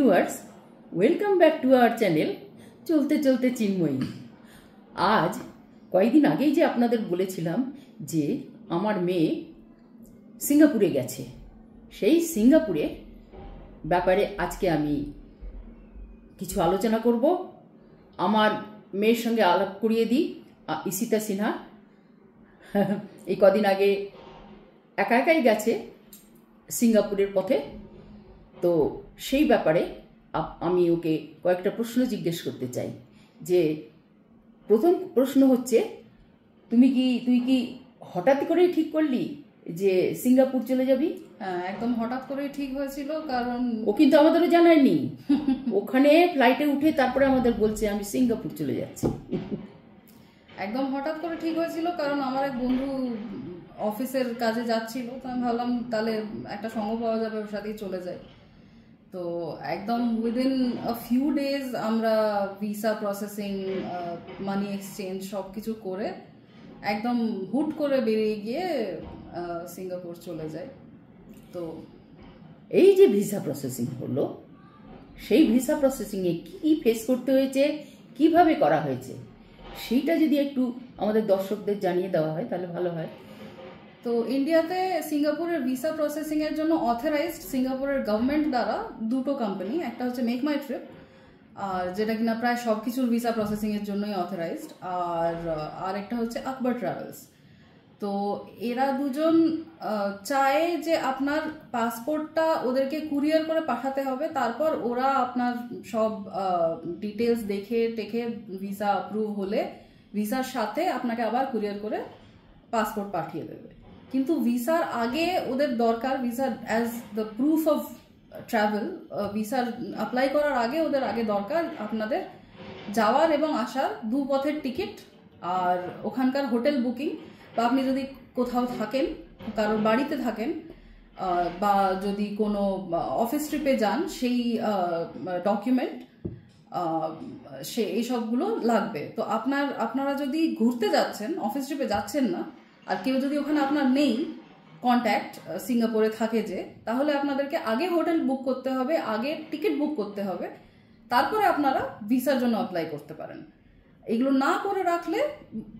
Viewers, welcome back to our channel চলতে চলতে চিন্ময়ী। আজ কয়েকদিন আগেই যে আপনাদের বলেছিলাম যে আমার মেয়ে সিঙ্গাপুরে গেছে, সেই সিঙ্গাপুরে ব্যাপারে আজকে আমি কিছু আলোচনা করব। আমার মেয়ের সঙ্গে আলাপ করিয়ে দিই ঈশিতা সিনহা। এই কদিন আগে একা একাই গেছে সিঙ্গাপুরের পথে, তো সেই ব্যাপারে আমি ওকে কয়েকটা প্রশ্ন জিজ্ঞেস করতে চাই। যে প্রথম প্রশ্ন হচ্ছে, তুই কি হঠাৎ করেই ঠিক করলি যে সিঙ্গাপুর চলে যাবি? হ্যাঁ, একদম হঠাৎ করেই ঠিক হয়েছিল, কারণ ও কিন্তু আমাদেরও জানায়নি। ওখানে ফ্লাইটে উঠে তারপরে আমাদের বলছে আমি সিঙ্গাপুর চলে যাচ্ছি। একদম হঠাৎ করে ঠিক হয়েছিল, কারণ আমার এক বন্ধু অফিসের কাজে যাচ্ছিল, তো আমি ভাবলাম তাহলে একটা সঙ্গ পাওয়া যাবে, ওর সাথেই চলে যাই। তো একদম উইদিন আ ফিউ ডেজ আমরা ভিসা প্রসেসিং, মানি এক্সচেঞ্জ সব কিছু করে একদম হুট করে বেরিয়ে গিয়ে সিঙ্গাপুর চলে যাই। তো এই যে ভিসা প্রসেসিং হলো, সেই ভিসা প্রসেসিংয়ে কী ফেস করতে হয়েছে, কিভাবে করা হয়েছে, সেইটা যদি একটু আমাদের দর্শকদের জানিয়ে দেওয়া হয় তাহলে ভালো হয়। তো ইন্ডিয়াতে সিঙ্গাপুরের ভিসা প্রসেসিং এর জন্য অথরাইজড সিঙ্গাপুরের গভর্নমেন্ট দ্বারা দুটো কোম্পানি, একটা হচ্ছে মেক মাই ট্রিপ, আর যেটা কিনা প্রায় সব কিছুর ভিসা প্রসেসিং এর জন্যই অথরাইজড, আর একটা হচ্ছে আকবর ট্রাভেলস। তো এরা দুজন চায় যে আপনার পাসপোর্টটা ওদেরকে কুরিয়ার করে পাঠাতে হবে, তারপর ওরা আপনার সব ডিটেলস দেখে টেকে ভিসা অ্যাপ্রুভ হলে ভিসার সাথে আপনাকে আবার কুরিয়ার করে পাসপোর্ট পাঠিয়ে দেবে। কিন্তু ভিসার আগে ওদের দরকার, visa as the proof of travel, ভিসার অ্যাপ্লাই করার আগে ওদের আগে দরকার আপনাদের যাওয়ার এবং আসার দু পথের টিকিট, আর ওখানকার হোটেল বুকিং, বা আপনি যদি কোথাও থাকেন, কারোর বাড়িতে থাকেন, বা যদি কোনো অফিস ট্রিপে যান, সেই ডকুমেন্ট, এইসবগুলো লাগবে। তো আপনারা যদি ঘুরতে যাচ্ছেন, অফিস ট্রিপে যাচ্ছেন না, আর কেউ যদি ওখানে আপনার নেই কন্ট্যাক্ট, সিঙ্গাপুরে থাকে যে, তাহলে আপনাদেরকে আগে হোটেল বুক করতে হবে, আগে টিকিট বুক করতে হবে, তারপরে আপনারা ভিসার জন্য অ্যাপ্লাই করতে পারেন। এগুলো না করে রাখলে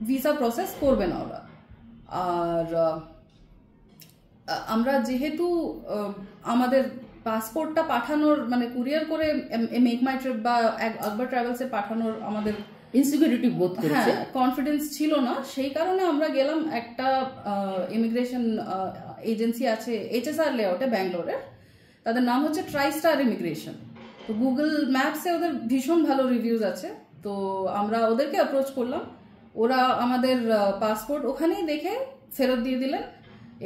ভিসা প্রসেস করবে না ওরা। আর আমরা যেহেতু আমাদের পাসপোর্টটা পাঠানোর মানে কুরিয়ার করে মেক মাই ট্রিপ বা আকবর ট্রাভেলসে পাঠানোর আমাদের ইনসিকিউরিটি বোধ করেছে, কনফিডেন্স ছিল না, সেই কারণে আমরা গেলাম একটা ইমিগ্রেশন এজেন্সি আছে HSR লেআউটে ব্যাঙ্গালোরের, তাদের নাম হচ্ছে ট্রাইস্টার ইমিগ্রেশন। তো গুগল ম্যাপসে ওদের ভীষণ ভালো রিভিউজ আছে, তো আমরা ওদেরকে অ্যাপ্রোচ করলাম। ওরা আমাদের পাসপোর্ট ওখানেই দেখে ফেরত দিয়ে দিলেন,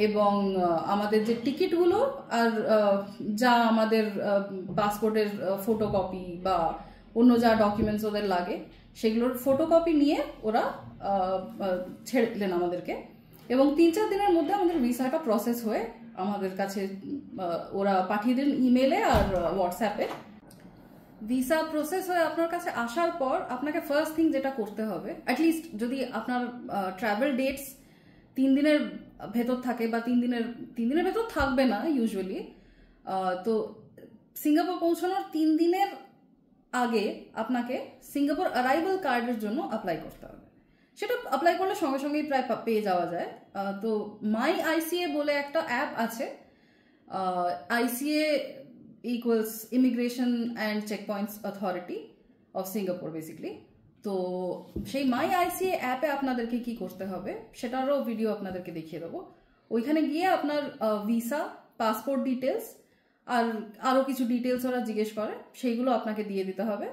এবং আমাদের যে টিকিটগুলো আর যা আমাদের পাসপোর্টের ফটোকপি বা অন্য যা ডকুমেন্টস ওদের লাগে সেগুলোর ফটোকপি নিয়ে ওরা ছেড়ে দিলেন আমাদেরকে, এবং 3-4 দিনের মধ্যে আমাদের ভিসাটা প্রসেস হয়ে আমাদের কাছে ওরা পাঠিয়ে দিলেন ইমেলে আর হোয়াটসঅ্যাপে। ভিসা প্রসেস হয়ে আপনার কাছে আসার পর আপনাকে ফার্স্ট থিং যেটা করতে হবে, অ্যাটলিস্ট যদি আপনার ট্রাভেল ডেটস 3 দিনের ভেতর থাকে, বা 3 দিনের ভেতর থাকবে না ইউজুয়ালি, তো সিঙ্গাপুর পৌঁছানোর 3 দিনের আগে আপনাকে সিঙ্গাপুর অ্যারাইভাল কার্ডের জন্য অ্যাপ্লাই করতে হবে। সেটা অ্যাপ্লাই করলে সঙ্গে সঙ্গেই প্রায় পেয়ে যাওয়া যায়। তো মাই ICA বলে একটা অ্যাপ আছে, ICA equals immigration and check points authority of Singapore basically. তো সেই মাই ICA অ্যাপে আপনাদেরকে কি করতে হবে সেটারও ভিডিও আপনাদেরকে দেখিয়ে দেবো। ওইখানে গিয়ে আপনার ভিসা, পাসপোর্ট ডিটেলস আর আরও কিছু ডিটেলস ওরা জিজ্ঞেস করে, সেইগুলো আপনাকে দিয়ে দিতে হবে।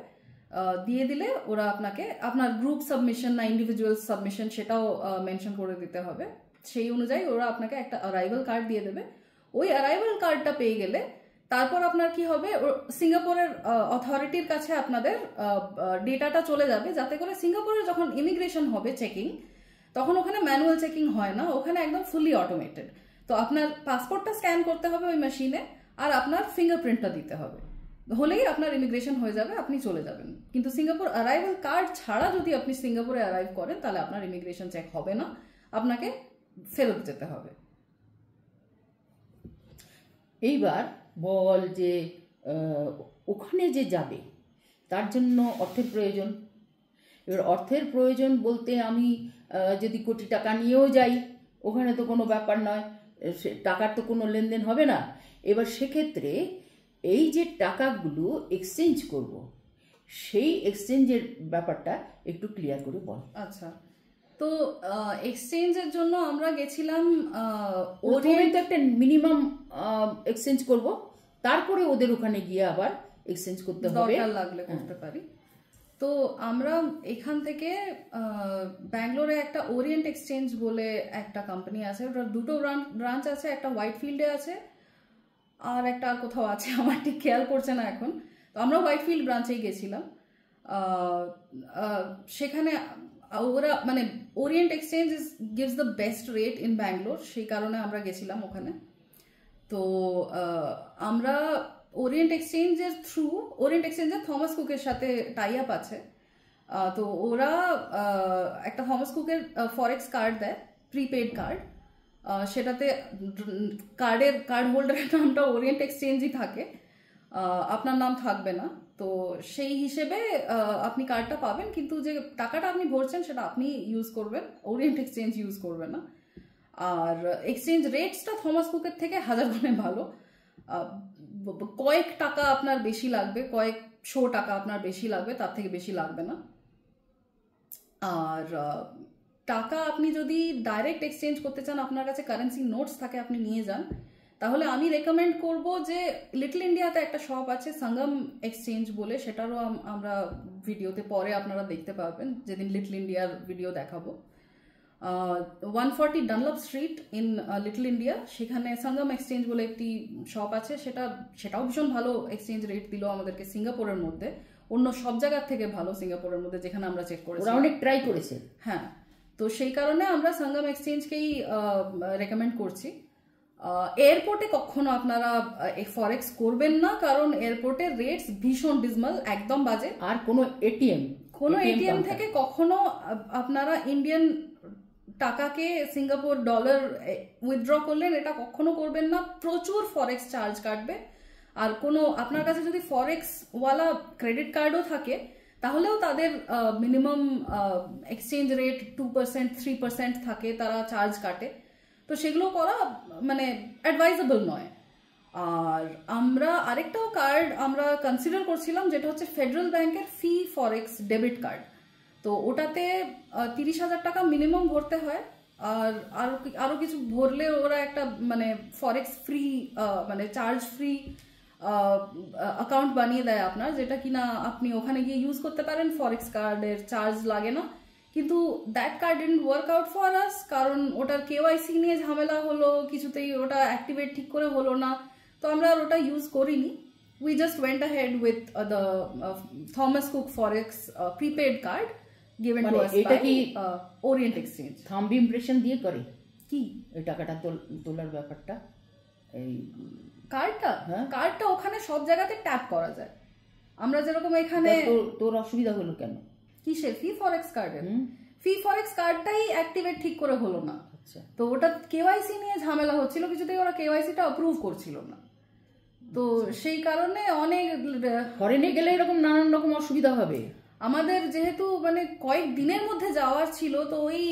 দিয়ে দিলে ওরা আপনাকে আপনার গ্রুপ সাবমিশন না ইন্ডিভিজুয়াল সাবমিশন সেটাও মেনশন করে দিতে হবে। সেই অনুযায়ী ওরা আপনাকে একটা অ্যারাইভাল কার্ড দিয়ে দেবে। ওই অ্যারাইভাল কার্ডটা পেয়ে গেলে তারপর আপনার কি হবে, সিঙ্গাপুরের অথরিটির কাছে আপনাদের ডেটাটা চলে যাবে, যাতে করে সিঙ্গাপুরের যখন ইমিগ্রেশন হবে চেকিং, তখন ওখানে ম্যানুয়াল চেকিং হয় না, ওখানে একদম ফুলি অটোমেটেড। তো আপনার পাসপোর্টটা স্ক্যান করতে হবে ওই মেশিনে, আর আপনার ফিঙ্গারপ্রিন্টটা দিতে হবে, হলেই আপনার ইমিগ্রেশন হয়ে যাবে, আপনি চলে যাবেন। কিন্তু সিঙ্গাপুর অ্যারাইভাল কার্ড ছাড়া যদি আপনি সিঙ্গাপুরে অ্যারাইভ করেন, তাহলে আপনার ইমিগ্রেশন চেক হবে না, আপনাকে ফেরত যেতে হবে। এইবার বল যে ওখানে যে যাবে তার জন্য অর্থের প্রয়োজন। এবার অর্থের প্রয়োজন বলতে আমি যদি কোটি টাকা নিয়েও যাই, ওখানে তো কোনো ব্যাপার নয়, টাকার তো কোনো লেনদেন হবে না। এবার সেক্ষেত্রে এই যে টাকাগুলো এক্সচেঞ্জ করব, সেই এক্সচেঞ্জের ব্যাপারটা একটু ক্লিয়ার করে বল। আচ্ছা, তো এক্সচেঞ্জের জন্য আমরা গেছিলাম প্রথমে তো একটা মিনিমাম এক্সচেঞ্জ করব, তারপরে ওদের ওখানে গিয়ে আবার এক্সচেঞ্জ করতে হবে, দরকার লাগলে করতে পারি। তো আমরা এখান থেকে ব্যাঙ্গালোরে একটা ওরিয়েন্ট এক্সচেঞ্জ বলে একটা কোম্পানি আছে, ওটার দুটো ব্রাঞ্চ আছে, একটা হোয়াইটফিল্ডে আছে আর একটা আর কোথাও আছে, আমার ঠিক খেয়াল করছে না এখন। তো আমরা হোয়াইটফিল্ড ব্রাঞ্চেই গেছিলাম। সেখানে ওরা মানে Orient exchange gives the best rate in Bangalore, সেই কারণে আমরা গেছিলাম ওখানে। তো আমরা ওরিয়েন্ট এক্সচেঞ্জের থমাস কুকের সাথে টাই আপ আছে। তো ওরা একটা থমাস কুকের ফরেক্স কার্ড দেয়, প্রিপেড কার্ড। সেটাতে কার্ড হোল্ডারের নামটা ওরিয়েন্ট এক্সচেঞ্জই থাকে, আপনার নাম থাকবে না। তো সেই হিসেবে আপনি কার্ডটা পাবেন, কিন্তু যে টাকাটা আপনি ভরছেন সেটা আপনি ইউজ করবেন, ওরিয়েন্ট এক্সচেঞ্জ ইউজ করবে না। আর এক্সচেঞ্জ রেটসটা থমাস কুকের থেকে 1000 গুণে ভালো। কয়েক টাকা আপনার বেশি লাগবে, কয়েকশো টাকা আপনার বেশি লাগবে, তার থেকে বেশি লাগবে না। আর টাকা আপনি যদি ডাইরেক্ট এক্সচেঞ্জ করতে চান, আপনার কাছে কারেন্সি নোটস থাকে, আপনি নিয়ে যান, তাহলে আমি রেকমেন্ড করব যে লিটল ইন্ডিয়াতে একটা শপ আছে সঙ্গম এক্সচেঞ্জ বলে, সেটারও আমরা ভিডিওতে পরে আপনারা দেখতে পাবেন, যেদিন লিটল ইন্ডিয়ার ভিডিও দেখাবো। 140 Dunlop street in little India, সেখানে সঙ্গম এক্সচেঞ্জ বলে একটি শপ আছে। সেটাও ভীষণ ভালো এক্সচেঞ্জ রেট দিল আমাদেরকে সিঙ্গাপুরের মধ্যে, অন্য সব জায়গার থেকে ভালো সিঙ্গাপুরের মধ্যে, যেখানে আমরা চেক করেছি। ওরা অনেক ট্রাই করেছে। হ্যাঁ, তো সেই কারণে আমরা সঙ্গম এক্সচেঞ্জকেই রেকমেন্ড করছি। এয়ারপোর্টে কখনো আপনারা ফরেক্স করবেন না, কারণ এয়ারপোর্টের রেটস ভীষণ ডিসমাল, একদম বাজে। আর কোনো এটিএম থেকে কখনো আপনারা ইন্ডিয়ান টাকাকে সিঙ্গাপুর ডলার উইথড্র করলেন, এটা কখনো করবেন না, প্রচুর ফরেক্স চার্জ কাটবে। আর কোনো আপনার কাছে যদি ফরেক্স ওয়ালা ক্রেডিট কার্ডও থাকে, তাহলেও তাদের মিনিমাম এক্সচেঞ্জ রেট 2% 3% থাকে, তারা চার্জ কাটে। তো সেগুলো করা মানে অ্যাডভাইজেবল নয়। আর আমরা আরেকটাও কার্ড আমরা কনসিডার করছিলাম, যেটা হচ্ছে ফেডারেল ব্যাংকের ফি ফরেক্স ডেবিট কার্ড। তো ওটাতে 30,000 টাকা মিনিমাম ভরতে হয়, আর আরো কিছু ভরলে ওরা একটা মানে ফরেক্স ফ্রি মানে চার্জ ফ্রি অ্যাকাউন্ট বানিয়ে দেয় আপনার, যেটা কিনা আপনি ওখানে গিয়ে ইউজ করতে পারেন, ফরেক্স কার্ডের চার্জ লাগে না। কিন্তু that card didn't work out for us, কারণ ওটার কেওয়াইসি নিয়ে ঝামেলা হলো, কিছুতেই ওটা অ্যাক্টিভেট ঠিক করে হলো না। তো আমরা আর ওটা ইউজ করিনি। We just went ahead with the Thomas Cook forex prepaid card given to us by Orient Exchange. Thumb impression দিয়ে করে কি এই টাকাটা তোলার ব্যাপারটা, এই কার্ডটা ওখানে সব জায়গাতে ট্যাপ করা যায়। আমরা যেরকম এখানে, তোর অসুবিধা হলো কেন? কিসের? ফি ফরেক্স কার্ডের। ফি ফরেক্স কার্ডটাই অ্যাক্টিভেট ঠিক করে হলো না। আচ্ছা, তো ওটা কেওয়াইসি নিয়ে ঝামেলা হচ্ছিল, কিছুতেই ওরা কেওয়াইসিটা অ্যাপ্রুভ করছিল না। তো সেই কারণে অনেক ফরেনে গেলে এরকম নানান রকম অসুবিধা হবে। আমাদের যেহেতু মানে কয়েক দিনের মধ্যে যাওয়ার ছিল, তো ওই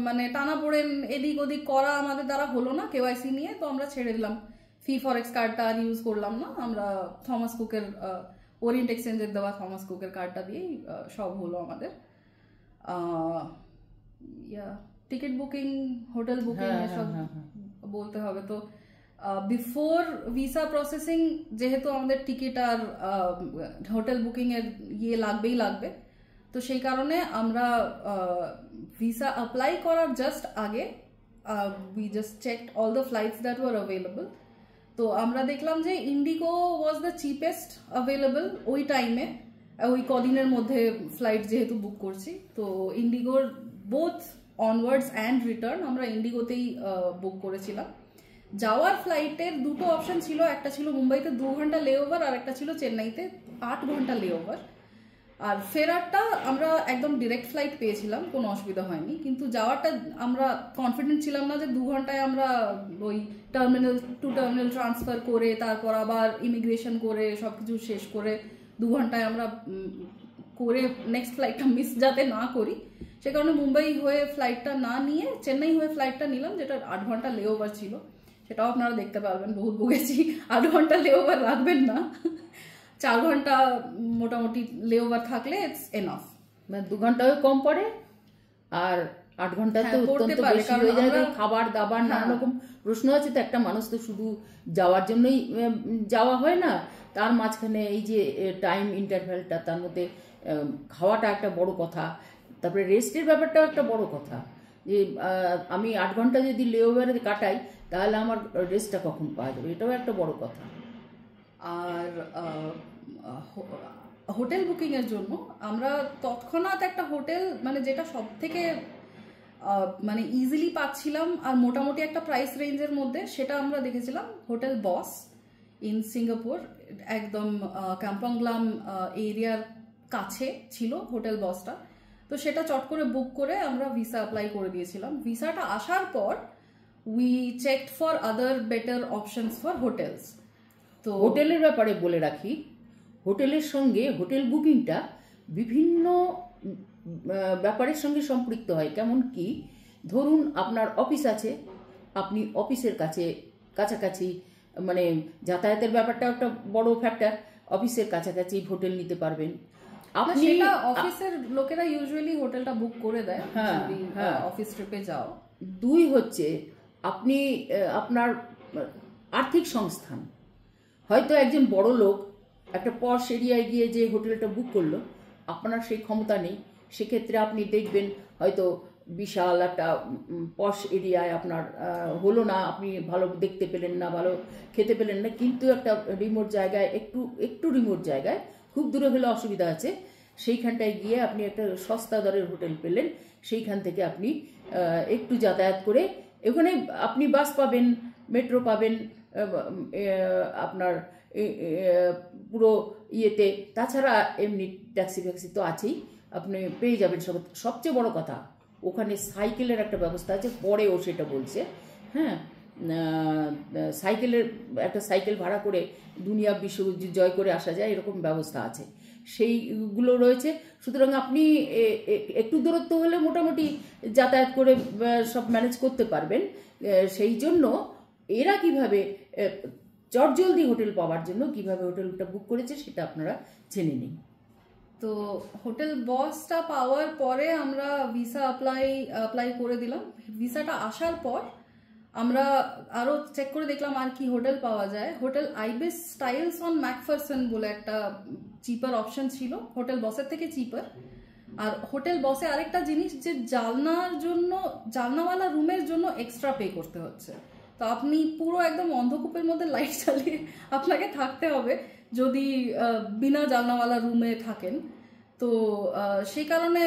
মানে টানাপোড়েন এদিক ওদিক করা আমাদের দ্বারা হলো না কেওয়াইসি নিয়ে। তো আমরা ছেড়ে দিলাম, ফি ফরেক্স কার্ডটা আর ইউজ করলাম না। আমরা থমাস কুকের ওরিয়েন্ট এক্সচেঞ্জের দেওয়া থমাস কুকের কার্ডটা দিয়েই সব হলো আমাদের। টিকিট বুকিং, হোটেল বুকিং এসব বলতে হবে। তো বিফোর ভিসা প্রসেসিং যেহেতু আমাদের টিকিট আর হোটেল বুকিং এর লাগবেই লাগবে, তো সেই কারণে আমরা ভিসা অ্যাপ্লাই করার জাস্ট আগে we just checked all the flights that were available. তো আমরা দেখলাম যে IndiGo was the cheapest available ওই টাইমে, ওই কদিনের মধ্যে ফ্লাইট যেহেতু বুক করছি। তো ইন্ডিগোর বোথ অনওয়ার্ডস অ্যান্ড রিটার্ন আমরা ইন্ডিগোতেই বুক করেছিলাম। যাওয়ার ফ্লাইটের দুটো অপশন ছিল, একটা ছিল মুম্বাইতে 2 ঘন্টা লে ওভার, আর একটা ছিল চেন্নাইতে 8 ঘন্টা লে ওভার। আর ফেরারটা আমরা একদম ডিরেক্ট ফ্লাইট পেয়েছিলাম, কোনো অসুবিধা হয়নি, কিন্তু যাওয়াটা আমরা কনফিডেন্ট ছিলাম না যে 2 ঘন্টায় আমরা ওই টার্মিনাল টু টার্মিনাল ট্রান্সফার করে তারপর আবার ইমিগ্রেশন করে সব কিছু শেষ করে 2 ঘন্টায় আমরা করে নেক্সট ফ্লাইটটা মিস যাতে না করি, সে কারণে মুম্বাই হয়ে ফ্লাইটটা না নিয়ে চেন্নাই হয়ে ফ্লাইটটা নিলাম, যেটা 8 ঘন্টা লেওভার ছিল। সেটাও আপনারা দেখতে পারবেন, বহুত বকেছি, 8 ঘন্টা লেওভার রাখবেন না, 4 ঘন্টা মোটামুটি লেওভার থাকলে ইটস এনাফ। 2 ঘন্টাও কম পড়ে, আর 8 ঘন্টাতে অত্যন্ত বেশি হয়ে যায়। খাবার দাবার নানা রকম প্রশ্ন আছে, তো একটা মানুষ তো শুধু যাওয়ার জন্যই যাওয়া হয় না, তার মাঝখানে এই যে টাইম ইন্টারভ্যালটা, তার মধ্যে খাওয়াটা একটা বড় কথা, তারপরে রেস্টের ব্যাপারটাও একটা বড় কথা, যে আমি 8 ঘন্টা যদি লেওভারে কাটাই তাহলে আমার রেস্টটা কখন পাওয়া যাবে, এটাও একটা বড় কথা। আর হোটেল বুকিং এর জন্য আমরা তৎক্ষণাৎ একটা হোটেল, মানে যেটা সব থেকে মানে ইজিলি পাচ্ছিলাম আর মোটামুটি একটা প্রাইস রেঞ্জের মধ্যে, সেটা আমরা দেখেছিলাম হোটেল বস ইন সিঙ্গাপুর, একদম কাম্পাংগ্লাম এরিয়ার কাছে ছিল হোটেল বসটা। তো সেটা চট করে বুক করে আমরা ভিসা অ্যাপ্লাই করে দিয়েছিলাম। ভিসাটা আসার পর we checked for other better options for hotels. তো হোটেলের ব্যাপারে বলে রাখি, হোটেলের সঙ্গে হোটেল বুকিংটা বিভিন্ন ব্যাপারের সঙ্গে সম্পৃক্ত হয়। কেমন কি, ধরুন আপনার অফিস আছে, আপনি অফিসের কাছাকাছি, মানে যাতায়াতের ব্যাপারটা একটা বড় ফ্যাক্টর, অফিসের কাছাকাছি হোটেল নিতে পারবেন আপনি। অফিসের লোকেরা ইউজুয়ালি হোটেলটা বুক করে দেয় যদি অফিস ট্রিপে যাও। 2 হচ্ছে আপনি আপনার আর্থিক সংস্থান, হয়তো একজন বড় লোক একটা পশ এরিয়ায় গিয়ে যে হোটেলটা বুক করলো, আপনার সেই ক্ষমতা নেই, সেক্ষেত্রে আপনি দেখবেন হয়তো বিশাল একটা পশ এরিয়ায় আপনার হলো না, আপনি ভালো দেখতে পেলেন না, ভালো খেতে পেলেন না, কিন্তু একটা রিমোট জায়গায়, একটু রিমোট জায়গায়, খুব দূরে হলে অসুবিধা আছে, সেইখানটায় গিয়ে আপনি একটা সস্তা দরের হোটেল পেলেন, সেইখান থেকে আপনি একটু যাতায়াত করে, ওখানে আপনি বাস পাবেন, মেট্রো পাবেন, আপনার পুরো ইয়েতে, তাছাড়া এমনি ট্যাক্সি ফ্যাক্সি তো আছেই, আপনি পেয়ে যাবেন। সবচেয়ে বড় কথা, ওখানে সাইকেলের একটা ব্যবস্থা আছে, পরেও সেটা বলছে, হ্যাঁ, সাইকেল ভাড়া করে দুনিয়া বিশ্ব জয় করে আসা যায়, এরকম ব্যবস্থা আছে, সেইগুলো রয়েছে। সুতরাং আপনি একটু দূরত্ব হলে মোটামুটি যাতায়াত করে সব ম্যানেজ করতে পারবেন। সেই জন্য এরা কিভাবে চটজলদি হোটেল পাওয়ার জন্য কিভাবে হোটেলটা বুক করেছে সেটা আপনারা জেনে নিন। তো হোটেল বসটা পাওয়ার পরে আমরা ভিসা অ্যাপ্লাই করে দিলাম। ভিসাটা আসার পর আমরা আরো চেক করে দেখলাম আর কি হোটেল পাওয়া যায়। Hotel ibis styles on Macpherson বলে একটা চিপার অপশন ছিল, হোটেল বসের থেকে চিপার। আর হোটেল বসে আরেকটা জিনিস, যে জালনাওয়ালা রুমের জন্য এক্সট্রা পে করতে হচ্ছে। তো আপনি পুরো একদম অন্ধকূপের মধ্যে লাইট চালিয়ে আপনাকে থাকতে হবে যদি বিনা জালনাওয়ালা রুমে থাকেন। তো সেই কারণে,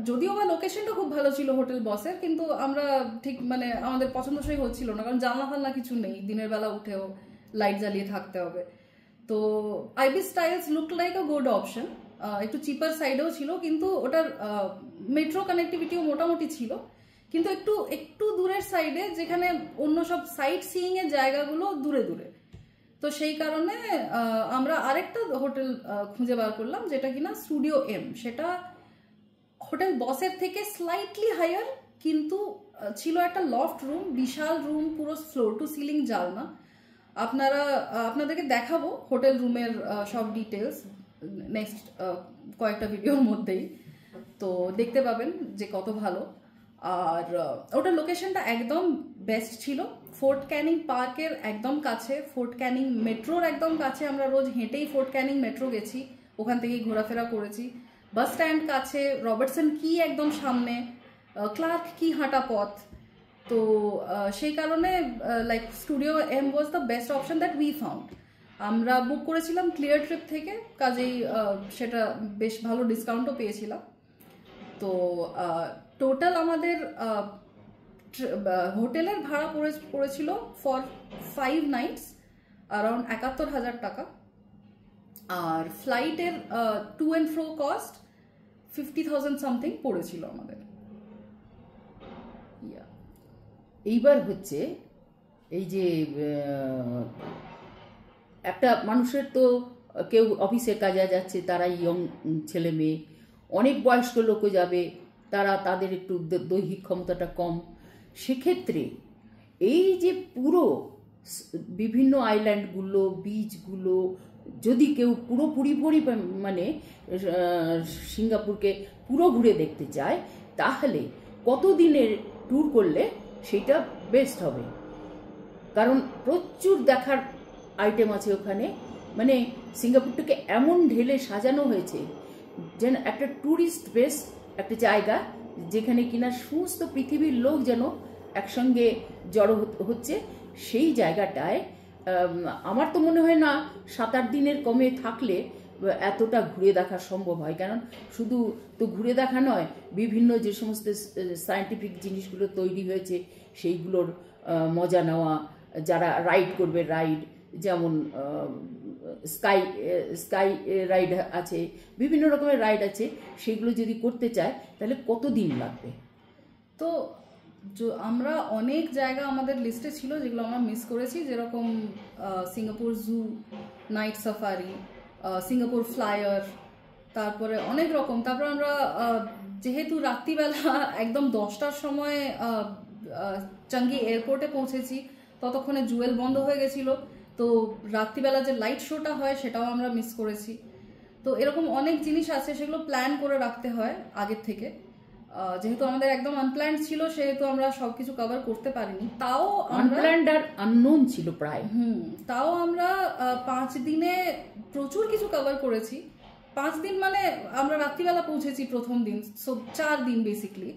যদিও বা লোকেশনটা খুব ভালো ছিল হোটেল বসের, কিন্তু আমরা ঠিক মানে আমাদের পছন্দসই হচ্ছিল না, কারণ জানলা ফালনা কিছু নেই, দিনের বেলা উঠেও লাইট জ্বালিয়ে থাকতে হবে। তো ibis styles look like a good option, একটু চিপার সাইডেও ছিল, কিন্তু ওটার মেট্রো কানেক্টিভিটিও মোটামুটি ছিল, কিন্তু একটু দূরের সাইডে, যেখানে অন্য সব সাইট সিইং এর জায়গাগুলো দূরে দূরে। তো সেই কারণে আমরা আরেকটা হোটেল খুঁজে বার করলাম, যেটা কিনা স্টুডিও এম। সেটা হোটেল বসের থেকে স্লাইটলি হায়ার, কিন্তু ছিল একটা লফট রুম, বিশাল রুম, পুরো ফ্লোর টু সিলিং জালনা। আপনাদেরকে দেখাবো হোটেল রুমের সব ডিটেলস নেক্সট কয়েকটা ভিডিওর মধ্যেই, তো দেখতে পাবেন যে কত ভালো। আর ওটার লোকেশনটা একদম বেস্ট ছিল, ফোর্ট ক্যানিং পার্কের একদম কাছে, ফোর্ট ক্যানিং মেট্রোর একদম কাছে। আমরা রোজ হেঁটেই ফোর্ট ক্যানিং মেট্রো গেছি, ওখান থেকেই ঘোরাফেরা করেছি। বাস স্ট্যান্ড কাছে, রবার্টসন কি একদম সামনে, ক্লার্ক কি হাঁটা পথ। তো সেই কারণে like Studio M was the best option that we found. আমরা বুক করেছিলাম ক্লিয়ার ট্রিপ থেকে, কাজেই সেটা বেশ ভালো ডিসকাউন্টও পেয়েছিলাম। তো টোটাল আমাদের হোটেলের ভাড়া পড়েছিল ফর 5 নাইটস অ্যারাউন্ড 71,000 টাকা। আর ফ্লাইটের to and fro cost 50,000 something পড়েছিল আমাদের। এইবার হচ্ছে এই যে একটা মানুষের তো কেউ অফিসের কাজে যাচ্ছে, তারা ইয়ং ছেলে মেয়ে, অনেক বয়স্ক লোকও যাবে, তাদের একটু দৈহিক ক্ষমতাটা কম। সেক্ষেত্রে এই যে পুরো বিভিন্ন আইল্যান্ডগুলো, বিচগুলো যদি কেউ পুরোপুরি মানে সিঙ্গাপুরকে পুরো ঘুরে দেখতে চায়, তাহলে কতদিনের ট্যুর করলে সেটা বেস্ট হবে? কারণ প্রচুর দেখার আইটেম আছে ওখানে। মানে সিঙ্গাপুরটাকে এমন ঢেলে সাজানো হয়েছে যেন একটা ট্যুরিস্ট বেস একটা জায়গা, যেখানে কিনা সমস্ত পৃথিবীর লোক যেন একসঙ্গে জড়ো হচ্ছে। সেই জায়গাটায় আমার তো মনে হয় না 7-8 দিনের কমে থাকলে এতটা ঘুরে দেখা সম্ভব হয়। কারণ শুধু তো ঘুরে দেখা নয়, বিভিন্ন যে সমস্ত সায়েন্টিফিক জিনিসগুলো তৈরি হয়েছে সেইগুলোর মজা নেওয়া, যারা রাইড করবে রাইড, যেমন স্কাই রাইড আছে, বিভিন্ন রকমের রাইড আছে, সেগুলো যদি করতে চায় তাহলে কতদিন লাগবে? তো আমরা অনেক জায়গা আমাদের লিস্টে ছিল যেগুলো আমরা মিস করেছি, যেরকম সিঙ্গাপুর জু, নাইট সাফারি, সিঙ্গাপুর ফ্লায়ার, তারপরে অনেক রকম। তারপর আমরা যেহেতু রাত্রিবেলা একদম 10টার সময় চাঙ্গি এয়ারপোর্টে পৌঁছেছি, ততক্ষণে জুয়েল বন্ধ হয়ে গেছিল, তো রাত্রিবেলা যে লাইট শোটা হয় সেটাও আমরা মিস করেছি। তো এরকম অনেক জিনিস আছে, সেগুলো প্ল্যান করে রাখতে হয় আগের থেকে। যেহেতু আমাদের একদম আনপ্ল্যান্ড ছিল, সেহেতু আমরা সবকিছু কভার করতে পারিনি। তাও আনপ্ল্যান্ড আর আননোন ছিল প্রায়। তাও আমরা 5 দিনে প্রচুর কিছু কভার করেছি। 5 দিন মানে আমরা রাত্রিবেলা পৌঁছেছি প্রথম দিন, সো 4 দিন বেসিকলি।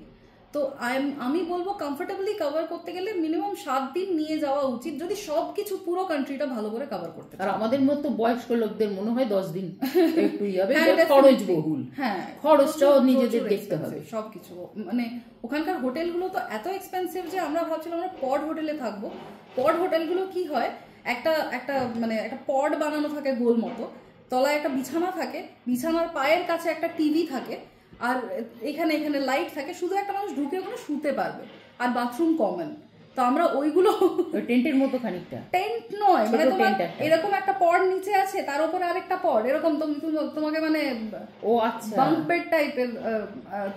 তো আমি বলবো কমফোর্টেবলি কভার করতে গেলে মিনিমাম 7 দিন নিয়ে যাওয়া উচিত, যদি সবকিছু পুরো কান্ট্রিটা ভালো করে কভার করতে। আর আমাদের মতো বয়স্ক লোকদের মনে হয় 10 দিন একটু যাবে, খরচ বহুল। হ্যাঁ, খরচটাও নিজেদের দেখতে হবে সবকিছু। মানে ওখানকার হোটেলগুলো তো এত এক্সপেন্সিভ যে আমরা ভাবছিলাম আমরা পড হোটেলে থাকবো। পড হোটেলগুলো কি হয়, একটা মানে একটা পড বানানো থাকে গোল মতো, তলায় একটা বিছানা থাকে, বিছানার পায়ের কাছে একটা টিভি থাকে, আর এখানে লাইট থাকে, শুধু একটা মানুষ ঢুকে ওখানে শুতে পারবে, আর বাথরুম কমন। তো আমরা ওইগুলো টেন্টের মতো, খানিকটা টেন্ট নয়, মানে তোমার এরকম একটা পড নিচে আছে, তার উপরে আরেকটা পড, এরকম তোমাকে মানে ও আচ্ছা বাঙ্ক বেড টাইপের,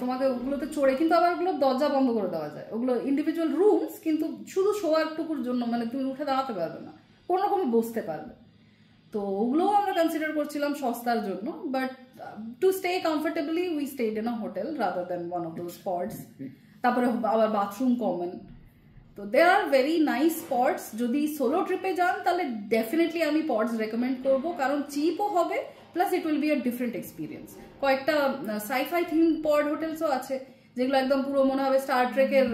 তোমাকে ওগুলোতে চড়ে, কিন্তু আবার ওগুলো দরজা বন্ধ করে দেওয়া যায়। ওগুলো ইন্ডিভিজুয়াল রুমস, কিন্তু শুধু শোয়ার টুকুর জন্য, মানে তুমি উঠে দাঁড়াতে পারবে না, কোনো রকমে বসতে পারবে। তো ওগুলোও আমরা কনসিডার করছিলাম সস্তার জন্য, but to stay comfortably we stayed in a hotel rather than one of those spots. তারপরে আবার বাথরুম কমন। তো there are very nice spots. যদি সোলো ট্রিপে যান তাহলে ডেফিনেটলি আমি পডস রেকমেন্ড করবো, কারণ চিপও হবে, plus it will be a different experience. কয়েকটা সাইফাই থিম পড হোটেলসও আছে, যেগুলো একদম পুরো মনে হবে স্টার ট্রেকের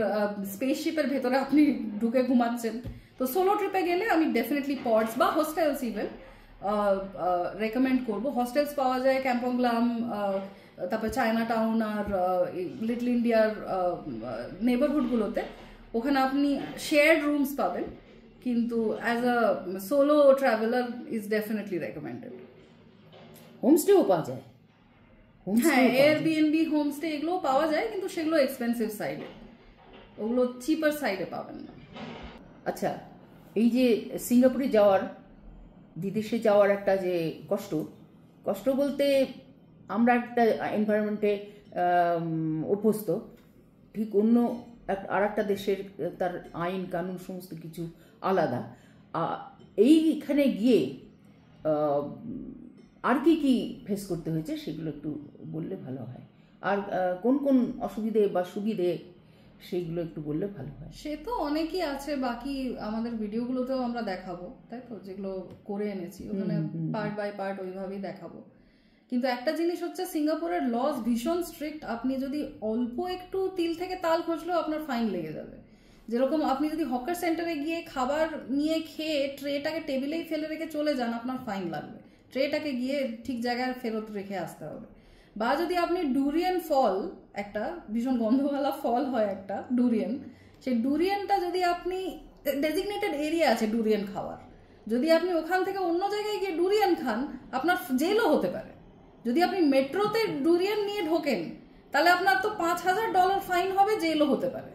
স্পেসশিপের ভেতরে আপনি ঢুকে ঘুমাচ্ছেন। তো সোলো ট্রিপে গেলে আমি ডেফিনেটলি পডস বা হোস্টেলস ইভেন রেকমেন্ড করবো। হোস্টেলস পাওয়া যায় ক্যাম্পংগ্লাম, তারপর চায়না টাউন আর লিটল ইন্ডিয়ার নেবারহুডগুলোতে। ওখানে আপনি শেয়ার্ড রুমস পাবেন, কিন্তু as a solo traveller is definitely recommended. হোমস্টেও পাওয়া যায়। হ্যাঁ, এয়ারবিএনবি, হোমস্টে এগুলোও পাওয়া যায়, কিন্তু সেগুলো এক্সপেন্সিভ সাইডে, ওগুলো চিপার সাইডে পাবেন না। আচ্ছা, এই যে সিঙ্গাপুরে যাওয়ার, বিদেশে যাওয়ার একটা যে কষ্ট বলতে, আমরা একটা এনভায়রনমেন্টে অভ্যস্ত, ঠিক অন্য আর একটা দেশের তার আইন কানুন সমস্ত কিছু আলাদা। এইখানে গিয়ে আর কি ফেস করতে হয়েছে সেগুলো একটু বললে ভালো হয়, আর কোন কোন অসুবিধে বা সুবিধে সেইগুলো একটু বললে ভালো হয়। সে তো অনেকই আছে, বাকি আমাদের ভিডিওগুলোতেও আমরা দেখাবো, তাই তো, যেগুলো করে এনেছি ওখানে পার্ট বাই পার্ট ওইভাবেই দেখাবো। কিন্তু একটা জিনিস হচ্ছে, সিঙ্গাপুরের লস ভীষণ স্ট্রিক্ট। আপনি যদি অল্প একটু তিল থেকে তাল খসলেও আপনার ফাইন লেগে যাবে। যেরকম আপনি যদি হকার সেন্টারে গিয়ে খাবার নিয়ে খেয়ে ট্রেটাকে টেবিলেই ফেলে রেখে চলে যান, আপনার ফাইন লাগবে। ট্রেটাকে গিয়ে ঠিক জায়গায় ফেরত রেখে আসতে হবে। বা যদি আপনি ডুরিয়ান ফল, একটা ভীষণ গন্ধওয়ালা ফল হয় একটা ডুরিয়ান, সেই ডুরিয়ানটা যদি আপনি, ডেজিগনেটেড এরিয়া আছে ডুরিয়ান খাওয়ার, যদি আপনি ওখান থেকে অন্য জায়গায় গিয়ে ডুরিয়ান খান, আপনার জেলও হতে পারে। যদি আপনি মেট্রোতে ডুরিয়ান নিয়ে ঢোকেন, তাহলে আপনার তো $5,000 ফাইন হবে, জেলও হতে পারে।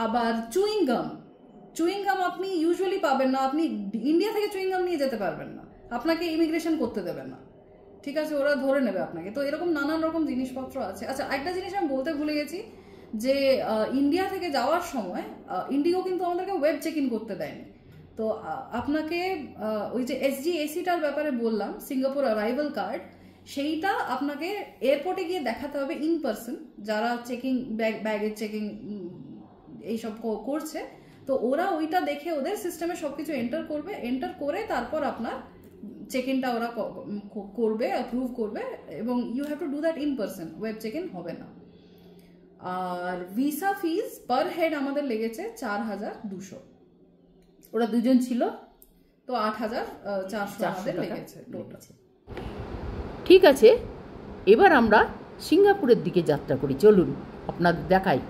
আবার চুইংগাম আপনি ইউজুয়ালি পাবেন না, আপনি ইন্ডিয়া থেকে চুইংগাম নিয়ে যেতে পারবেন না, আপনাকে ইমিগ্রেশন করতে দেবে না, ঠিক আছে, ওরা ধরে নেবে আপনাকে। তো এরকম নানান রকম জিনিসপত্র আছে। আচ্ছা, একটা জিনিস আমি বলতে ভুলে গেছি, যে ইন্ডিয়া থেকে যাওয়ার সময় ইন্ডিগো কিন্তু আমাদেরকে ওয়েব চেক ইন করতে দেয়নি। তো আপনাকে ওই যে SGACটার ব্যাপারে বললাম, সিঙ্গাপুর অ্যারাইভাল কার্ড, সেইটা আপনাকে এয়ারপোর্টে গিয়ে দেখাতে হবে ইন পার্সন, যারা চেকিং ব্যাগের চেকিং এইসব করছে। তো ওরা ওইটা দেখে ওদের সিস্টেমে সবকিছু এন্টার করে তারপর আপনার চেক ইনটা ওরা করবে, অ্যাপ্রুভ করবে, এবং you have to do that in person, web check in হবে না। আর ভিসা ফিজ পার হেড আমাদের লেগেছে 4,200। ওরা দুজন ছিল, তো 8,400 আমাদের লেগেছে টোটাল। ঠিক আছে, এবার আমরা সিঙ্গাপুরের দিকে যাত্রা করি, চলুন আপনাদের দেখাই।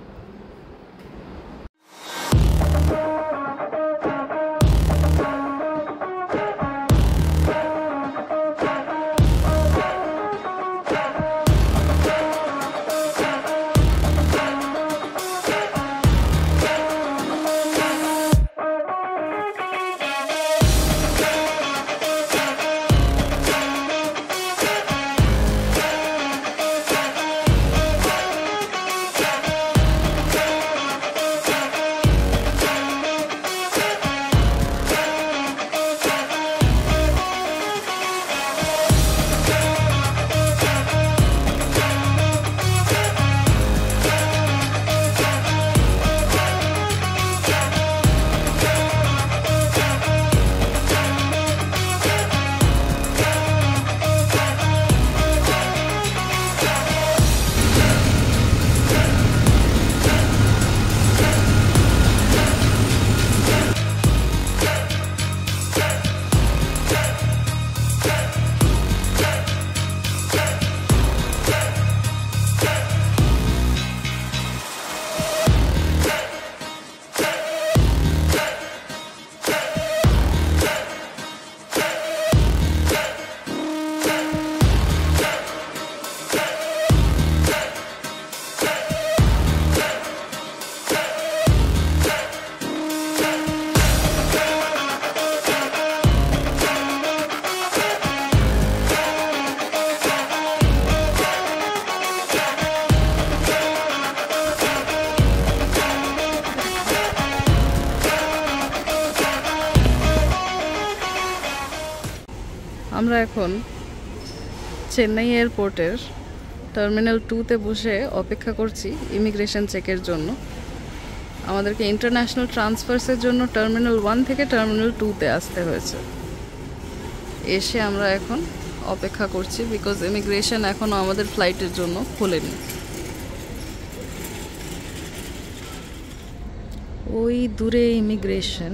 আমরা এখন চেন্নাই এয়ারপোর্টের টার্মিনাল 2-তে বসে অপেক্ষা করছি ইমিগ্রেশন চেকের জন্য। আমাদেরকে ইন্টারন্যাশনাল ট্রান্সফার্সের জন্য টার্মিনাল 1 থেকে টার্মিনাল 2-তে আসতে হয়েছে। এসে আমরা এখন অপেক্ষা করছি, বিকজ ইমিগ্রেশন এখনও আমাদের ফ্লাইটের জন্য খোলেনি। ওই দূরে ইমিগ্রেশন,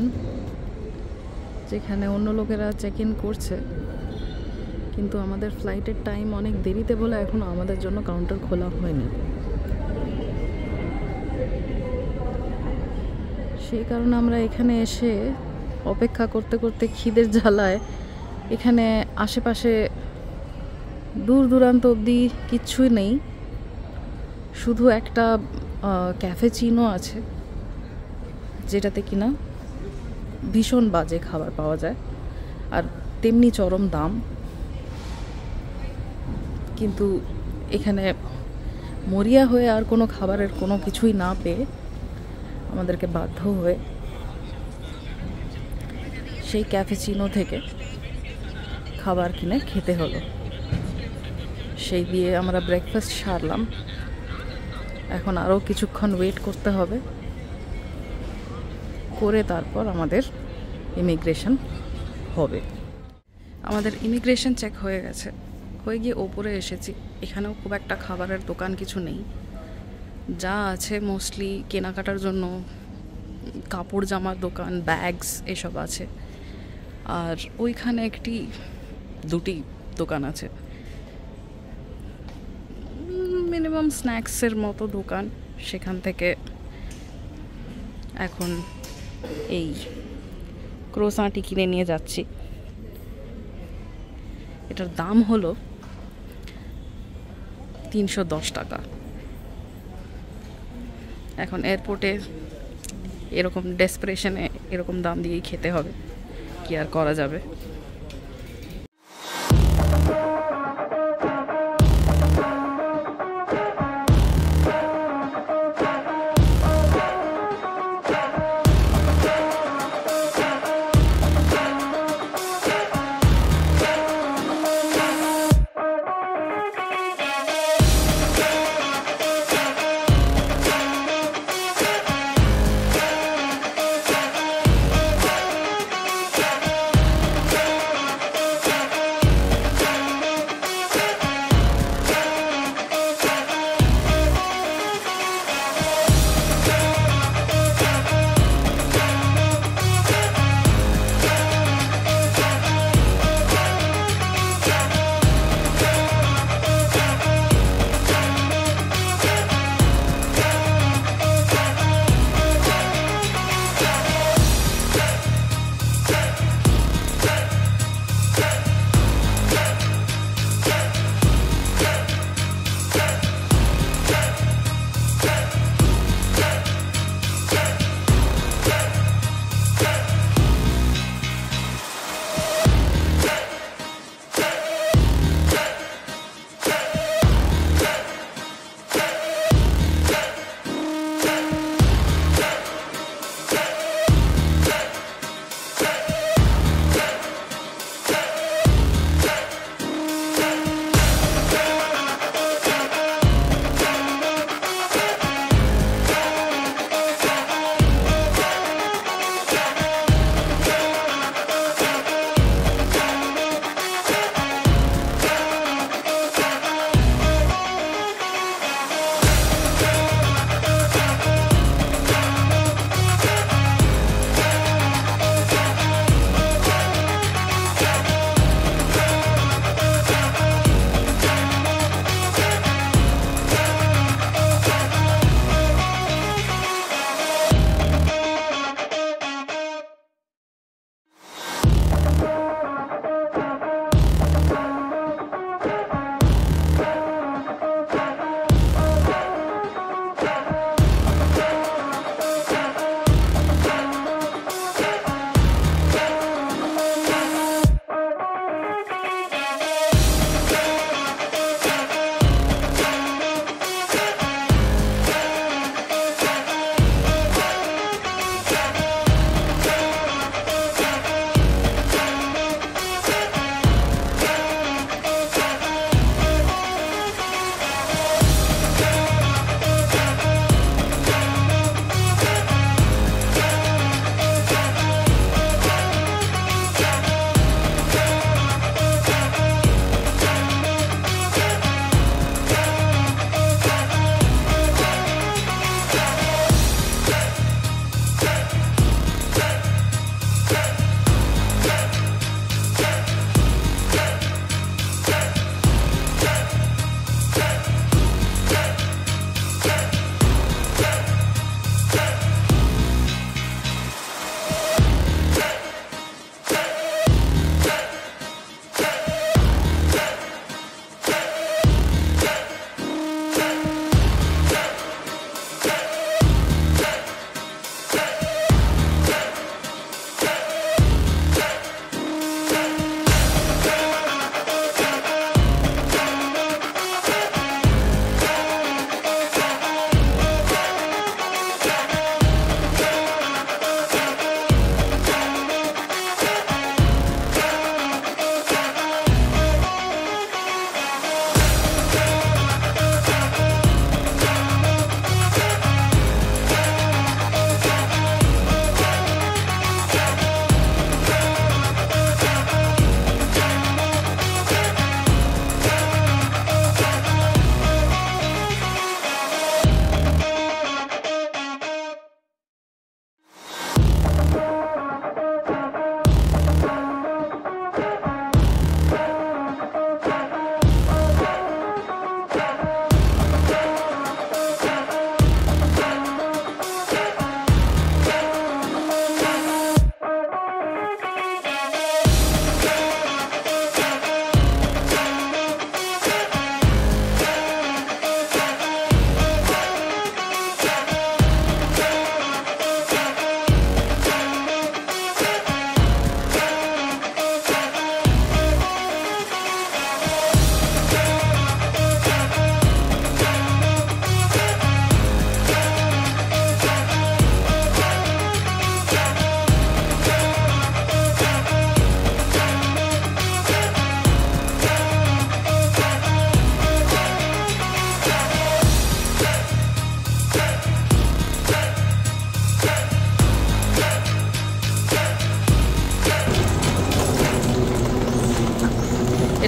যেখানে অন্য লোকেরা চেক ইন করছে, কিন্তু আমাদের ফ্লাইটের টাইম অনেক দেরিতে বলে এখনও আমাদের জন্য কাউন্টার খোলা হয়নি। সেই কারণে আমরা এখানে এসে অপেক্ষা করতে করতে খিদের জ্বালায় এখানে আশেপাশে দূর দূরান্ত অবধি কিচ্ছুই নেই, শুধু একটা ক্যাফেচিনো আছে, যেটাতে কিনা ভীষণ বাজে খাবার পাওয়া যায় আর তেমনি চরম দাম। কিন্তু এখানে মরিয়া হয়ে আর কোনো খাবারের কোনো কিছুই না পেয়ে আমাদেরকে বাধ্য হয়ে সেই ক্যাফেচিনো থেকে খাবার কিনে খেতে হলো। সেই দিয়ে আমরা ব্রেকফাস্ট সারলাম। এখন আরও কিছুক্ষণ ওয়েট করতে হবে, করে তারপর আমাদের ইমিগ্রেশন হবে। আমাদের ইমিগ্রেশন চেক হয়ে গেছে, হয়ে গিয়ে ওপরে এসেছি। এখানেও খুব একটা খাবারের দোকান কিছু নেই, যা আছে মোস্টলি কেনাকাটার জন্য কাপড় জামার দোকান, ব্যাগস এসব আছে। আর ওইখানে দুটি দোকান আছে, মিনিমাম স্ন্যাক্সের মতো দোকান। সেখান থেকে এখন এই ক্রোসাঁটি কিনে নিয়ে যাচ্ছি। এটার দাম হলো 310 টাকা। এখন এয়ারপোর্টে এরকম ডেসপারেশনে এরকম দাম দিয়েই খেতে হবে, কি আর করা যাবে।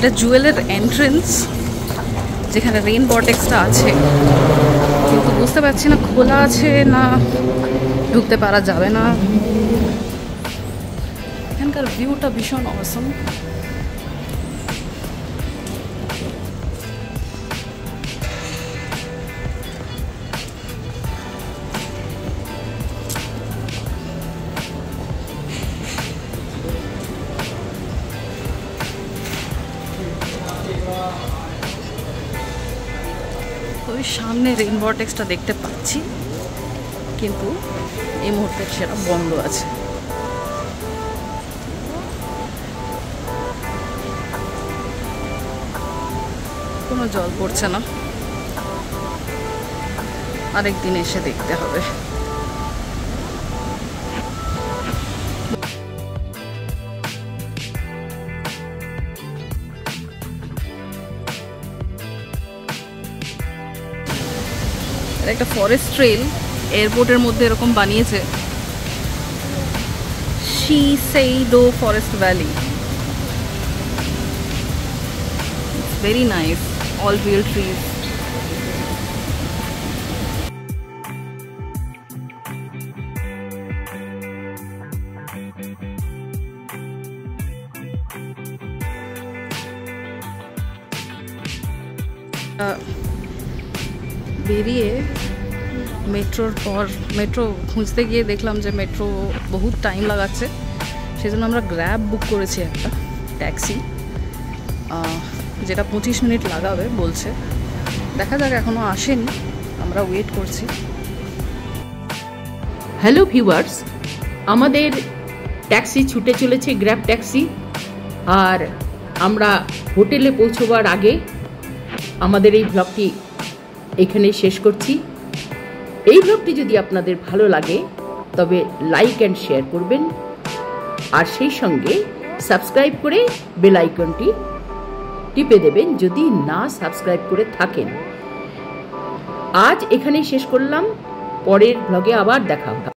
এটা জুয়েলের এন্ট্রেন্স, যেখানে রেইন ভর্টেক্সটা আছে, কিন্তু বুঝতে পারছি না খোলা আছে না ঢুকতে পারা যাবে না। এখানকার ভিউটা ভীষণ অসম। ওই সামনে রেইন ভর্টেক্সটা দেখতে পাচ্ছি, কিন্তু এই মুহূর্তে সেটা বন্ধ আছে। কোনো জল পড়ছে না, আরেকদিন এসে দেখতে হবে। একটা ফরেস্ট ট্রেল এয়ারপোর্টের মধ্যে এরকম বানিয়েছে, Shiseido forest valley. Very nice, all real trees. বেরিয়ে মেট্রো খুঁজতে গিয়ে দেখলাম যে মেট্রো বহুত টাইম লাগাচ্ছে, সেই জন্য আমরা গ্র্যাব বুক করেছি একটা ট্যাক্সি, যেটা 25 মিনিট লাগাবে বলছে। দেখা যাক, এখনও আসেনি, আমরা ওয়েট করছি। হ্যালো ভিউয়ার্স, আমাদের ট্যাক্সি ছুটে চলেছে, গ্র্যাব ট্যাক্সি। আর আমরা হোটেলে পৌঁছবার আগে আমাদের এই ব্লগটি এখানেই শেষ করছি। এই ব্লগটি যদি আপনাদের ভালো লাগে তবে লাইক অ্যান্ড শেয়ার করবেন, আর সেই সঙ্গে সাবস্ক্রাইব করে বেল আইকনটি টিপে দেবেন যদি না সাবস্ক্রাইব করে থাকেন। আজ এখানেই শেষ করলাম, পরের ব্লগে আবার দেখা হবে।